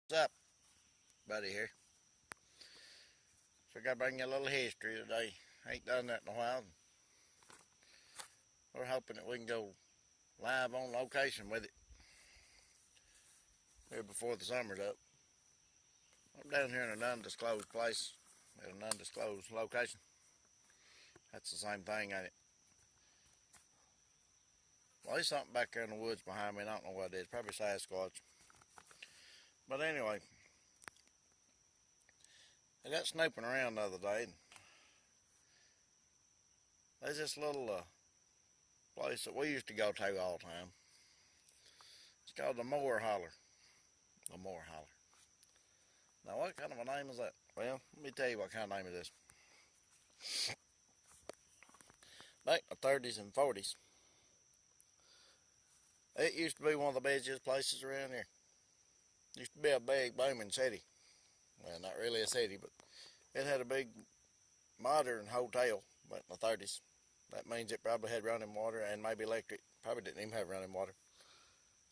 What's up, buddy here? So I gotta bring you a little history today. Ain't done that in a while. We're hoping that we can go live on location with it here before the summer's up. I'm down here in an undisclosed place at an undisclosed location. That's the same thing, ain't it? Well, there's something back there in the woods behind me, and I don't know what it is. Probably Sasquatch. But anyway, I got snooping around the other day. And there's this little place that we used to go to all the time. It's called the Moore Holler. The Moore Holler. Now, what kind of a name is that? Well, let me tell you what kind of name it is. Back in the 30s and 40s, it used to be one of the busiest places around here. It used to be a big booming city. Well, not really a city, but it had a big modern hotel back in the 30s. That means it probably had running water and maybe electric. Probably didn't even have running water.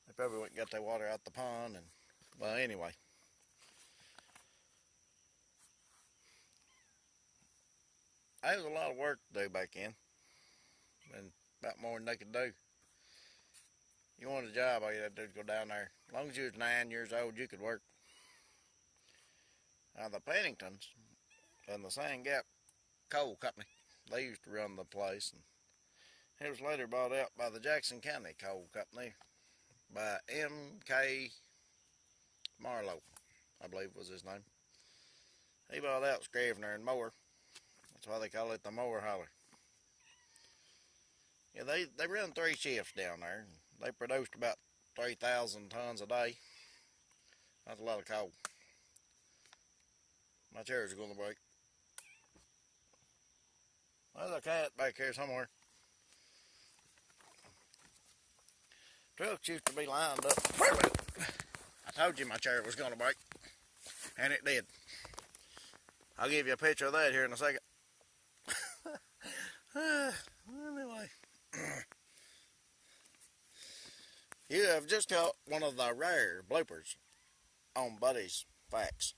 They probably went and got their water out the pond. And well, anyway. There was a lot of work to do back then. And about more than they could do. You wanted a job, all you had to do was go down there. As long as you was 9 years old, you could work. Now, the Penningtons and the Sand Gap Coal Company, they used to run the place. And it was later bought out by the Jackson County Coal Company by M.K. Marlowe, I believe was his name. He bought out Scrivener and Moore. That's why they call it the Moore Holler. Yeah, they run 3 shifts down there. They produced about 3,000 tons a day. That's a lot of coal. My chair's going to break. There's a cat back here somewhere. Trucks used to be lined up. I told you my chair was going to break. And it did. I'll give you a picture of that here in a second. Anyway. You have just caught one of the rare bloopers on Buddy's Facts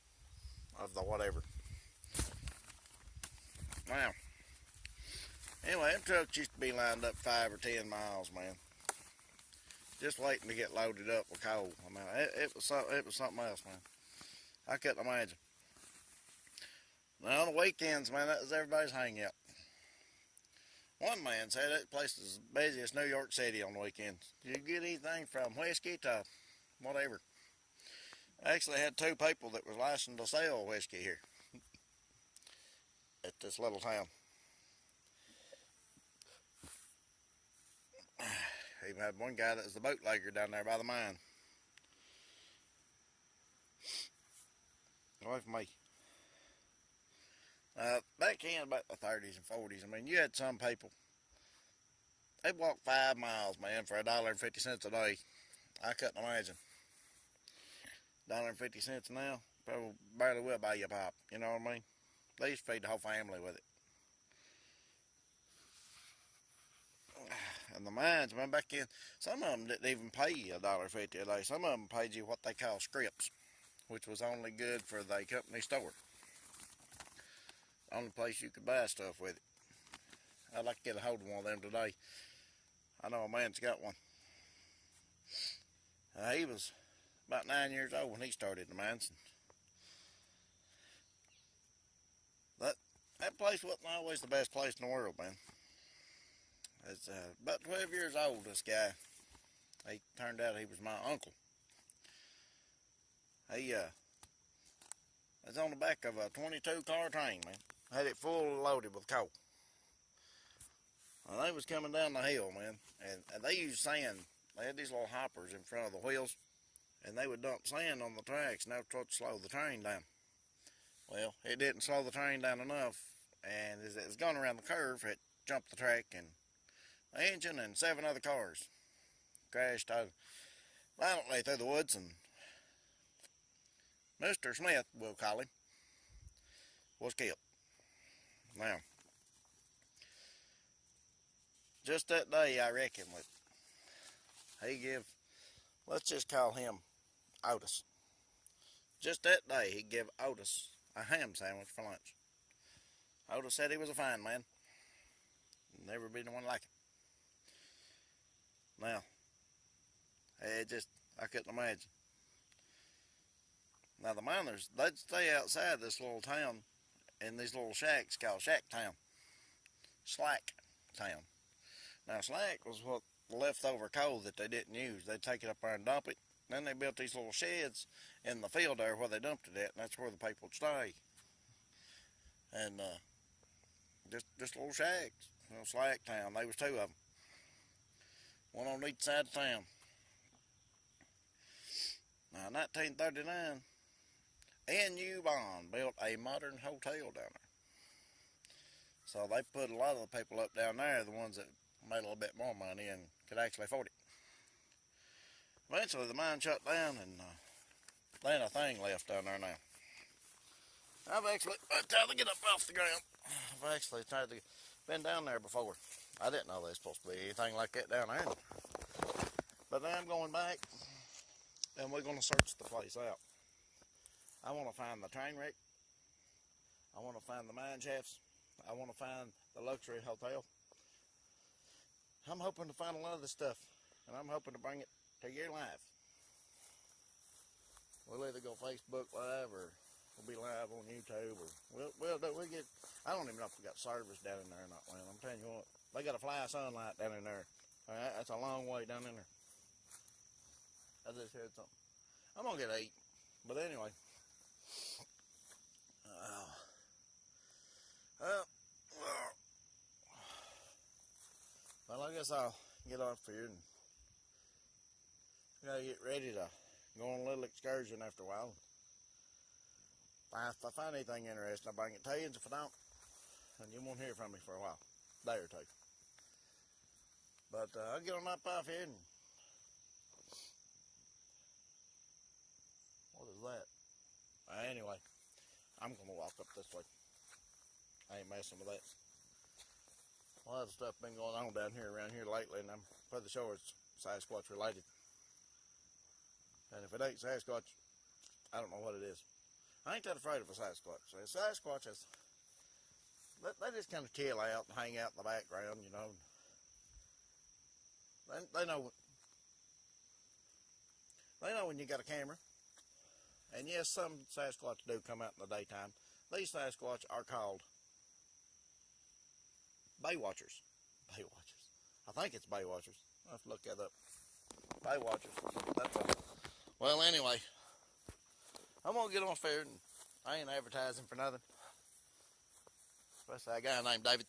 of the whatever. Now, anyway, them trucks used to be lined up 5 or 10 miles, man. Just waiting to get loaded up with coal. I mean, it was something else, man. I couldn't imagine. Now, on the weekends, man, that was everybody's hangout. One man said that place is the busiest New York City on the weekends. You get anything from whiskey to whatever. I actually had 2 people that was licensed to sell whiskey here at this little town. Even had one guy that was the bootlegger down there by the mine. Away from me. Back in about the 30s and 40s, I mean, you had some people, they'd walk 5 miles, man, for $1.50 a day. I couldn't imagine. $1.50 now, probably barely will buy you a pop, you know what I mean? They used to feed the whole family with it. And the mines, man, back in, some of them didn't even pay you $1.50 a day. Some of them paid you what they call scripts, which was only good for the company store. Only place you could buy stuff with it. I'd like to get a hold of one of them today. I know a man's got one. He was about 9 years old when he started the mines. That place wasn't always the best place in the world, man. It's about 12 years old, this guy. He turned out he was my uncle. He was on the back of a 22-car train, man. Had it full loaded with coal. And they was coming down the hill, man. And they used sand. They had these little hoppers in front of the wheels. And they would dump sand on the tracks, and that would try to slow the train down. Well, it didn't slow the train down enough. And as it was going around the curve, it jumped the track, and the engine and 7 other cars crashed out violently through the woods. And Mr. Smith, we'll call him, was killed. Now, just that day, I reckon, let's just call him Otis. Just that day, he gave Otis a ham sandwich for lunch. Otis said he was a fine man. Never been one like him. Now, I couldn't imagine. Now, the miners, they'd stay outside this little town in these little shacks called Shack Town. Slack Town. Now, slack was what leftover coal that they didn't use. They'd take it up there and dump it. Then they built these little sheds in the field there where they dumped it at, and that's where the people would stay. And just little shacks. Slack Town. There was two of them. One on each side of town. Now, in 1939, N.U. Bond built a modern hotel down there. So they put a lot of the people up down there, the ones that made a little bit more money and could actually afford it. Eventually, the mine shut down, and there ain't a thing left down there now. I've actually tried to get up off the ground. I've actually been down there before. I didn't know there's supposed to be anything like that down there. But now I'm going back, and we're going to search the place out. I want to find the train wreck. I want to find the mine shafts. I want to find the luxury hotel. I'm hoping to find a lot of this stuff, and I'm hoping to bring it to your life. We'll either go Facebook Live, or we'll be live on YouTube, or we'll get. I don't even know if we got service down in there or not, man. I'm telling you what, they got a fly sunlight down in there. All right, that's a long way down in there. I just heard something. I'm gonna get eight, but anyway. Well, I guess I'll get off here and gotta get ready to go on a little excursion after a while. If I find anything interesting, I'll bring it to you, and if I don't, then you won't hear from me for a while, day or two. But I'll get on up off here, and what is that? Anyway, I'm gonna walk up this way. I ain't messing with that. A lot of stuff been going on down here, around here lately, and I'm pretty sure it's Sasquatch related. And if it ain't Sasquatch, I don't know what it is. I ain't that afraid of a Sasquatch. Sasquatches, they just kind of chill out and hang out in the background, you know. They know when you got a camera. And yes, some Sasquatch do come out in the daytime. These Sasquatch are called Baywatchers. Baywatchers. I think it's Baywatchers. I'll have to look that up. Baywatchers. That's all. Well, anyway, I'm going to get off here, and I ain't advertising for nothing. Especially a guy named David.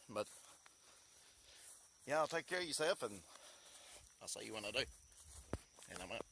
But, y'all take care of yourself, and I'll see you when I do. And I'm out.